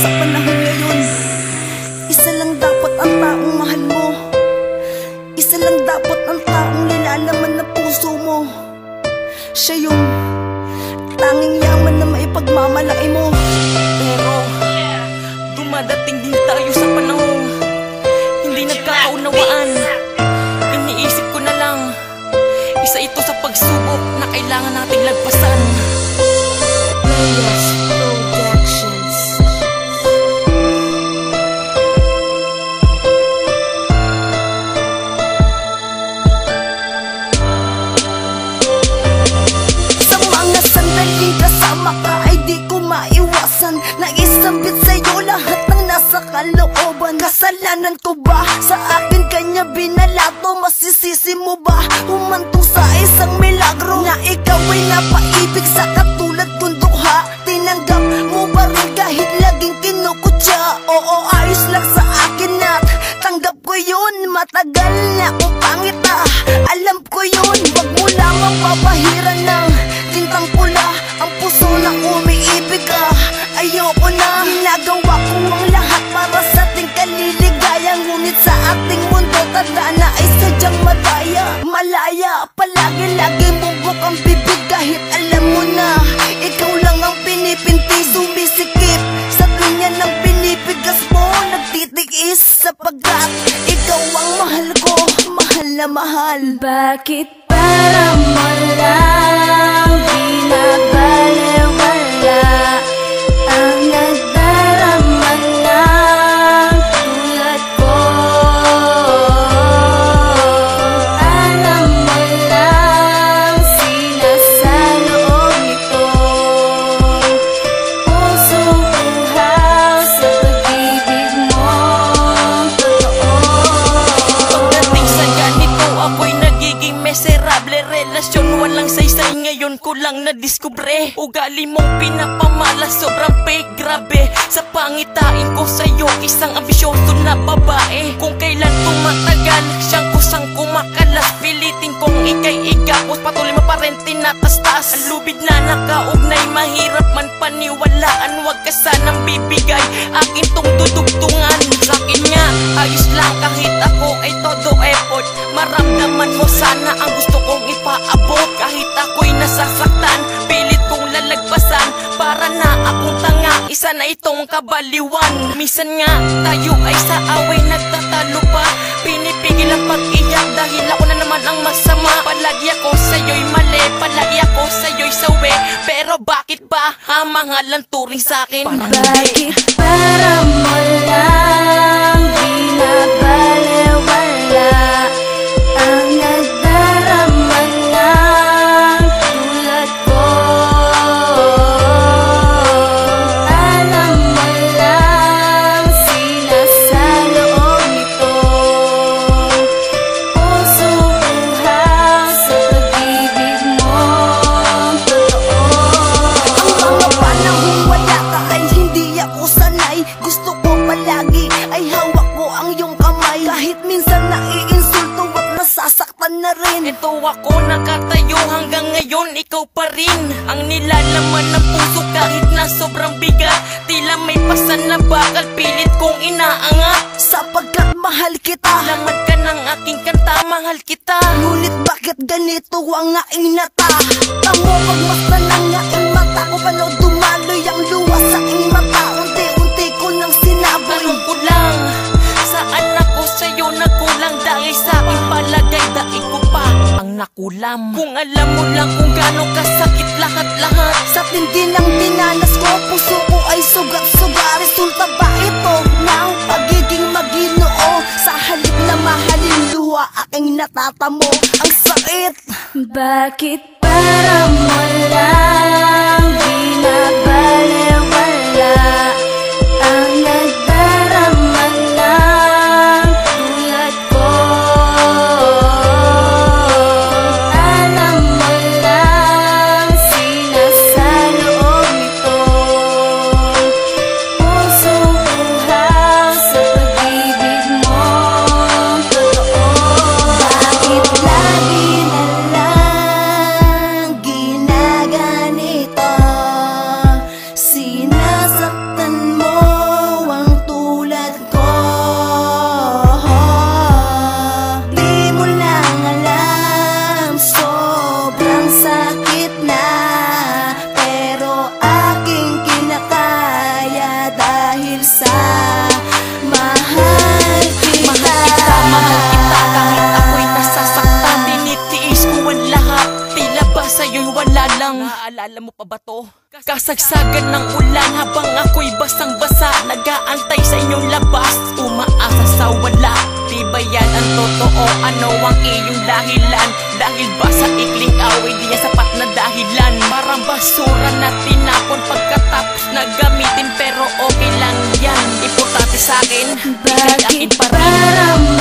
sa panahon ngayon. Isa lang dapat ang taong mahal mo. Isa lang dapat ang taong nilalaman na puso mo. Siya yung tanging yaman na maipagmamalaki mo. Pero dumadating din tayo sa panahon hindi nagkakaunawaan. Iniisip ko na lang, isa ito sa pagsubok na kailangan nating lagpasan. Players Productions. Sa mga sandaling kasama ka ay di ko maiwasan. Naisambit sa'yo lahat ng nasa kalooban. Kasalanan ko ba? Sa akin kanya binalato. Masisisi mo ba? Humantong sa isang milagro na ikaw ay napaibig sa katulad kong dukha. Tinanggap mo ba rin kahit laging kinukutya? Oo, ayos lang sa akin at tanggap ko yun. Matagal na akong pangit alam ko yun. Wag mo lamang papahiran ng tintang pula ang puso na umiibig ayoko na. Ginagawa ko ang lahat para sa ating kaliligaya. Ngunit sa ating mundo tanda na ay sadyang malaya. Palagi-lagi bubok ang bibig kahit alam mo na ikaw lang ang pinipinti. Sumisikip sa linya ng pinipigas mo. Nagtitiis sapagkat ikaw ang mahal ko. Mahal na mahal. Bakit parang walang binabalewala ang nagdarama ng tulad ko? Alam mo lang sinasaloob nito pusong uhaw sa pag-ibig mo. Totoo. Pagdating sa ganito ako'y nagiging miserable. Relasyon walang saysay, ngayon ko lang nadiskubre. Ugali mong pinapamala, sobrang fake, grabe. Sa pangitain ko sa'yo, isang ambisyoso na babae. Kung kailan tumatagal, siyang kusang kumakalas. Pilitin kong ikay igapos, patuloy mo pa rin tinatastas. Ang lubid na nakaugnay, mahirap man paniwalaan. Huwag ka sanang bibigay, akin tong dudugtungan. Sa'kin nga, ayos lang kahit ako ay todo effort. Maramdaman mo sana ang gusto kong ipaabot. Kahit ako'y nasasaktan, pilit kong lalagpasan. Para na akong tanga, isa na itong kabaliwan. Minsan nga, tayo ay sa away nagtatalo pa. Pinipigil ang pag-iyak dahil ako na naman ang masama. Palagi ako sa'yo'y mali, palagi ako sa'yo'y sawi. Pero bakit ba hamangal ang turing sa'kin? Bakit parang walang binabalewala ang nagdarama ng tulad ko? Alam mo lang sinasaloob nito pusong uhaw sa pag-ibig mo. Totoo. Ang mga panahong wala ka ay hindi ako sanay. Gusto ko palagi ay hawak ko ang iyong kamay. Kahit minsan naiinsulto at nasasaktan na rin. Ito ako nakatayo hanggang ngayon, ikaw pa rin ang nilalaman ng puso kahit na sobrang bigat. Tila may pasan na bakal, pilit kong inaangat. Sapagkat mahal kita, Laman ka ng aking kanta, mahal kita. ngunit bakit ganito ang aking nata? Tamo pagmasdan ng aking mata ko, paano dumaloy ang luha sa aking mata? Unti-unti ko nang sinaboy. Tanong ko lang, saan ako sa'yo nakulang? Dahil sa aking palagay, daig ko pa ang nakulam. Kung alam mo lang kung gaano kasakit lahat-lahat. Sa tindi ng dinanas ko, puso ko ay sugat-suga. Resulta ba ito ng pagiging Maginoo? Sa halip na mahalin luha, aking natatamo ang sakit. Bakit parang walang binabalewala ang nagdarama ng tulad ko? Alam mo lang sinasaloob nito pusong uhaw sa pag-ibig mo. Totoo. Bakit lagi na lang Alam mo pa ba to? Kasagsagan ng ulan habang ako'y basang-basa, nag-aantay sa inyong labas, umaasa sa wala. Di ba yan ang totoo? Ano ang iyong dahilan? Dahil ba sa ikling away di niya sapat na dahilan? Parang basura na tinapon pagkatapos na gamitin, pero okay lang yan. Importante sa'kin, ika'y akin pa rin. Bakit parang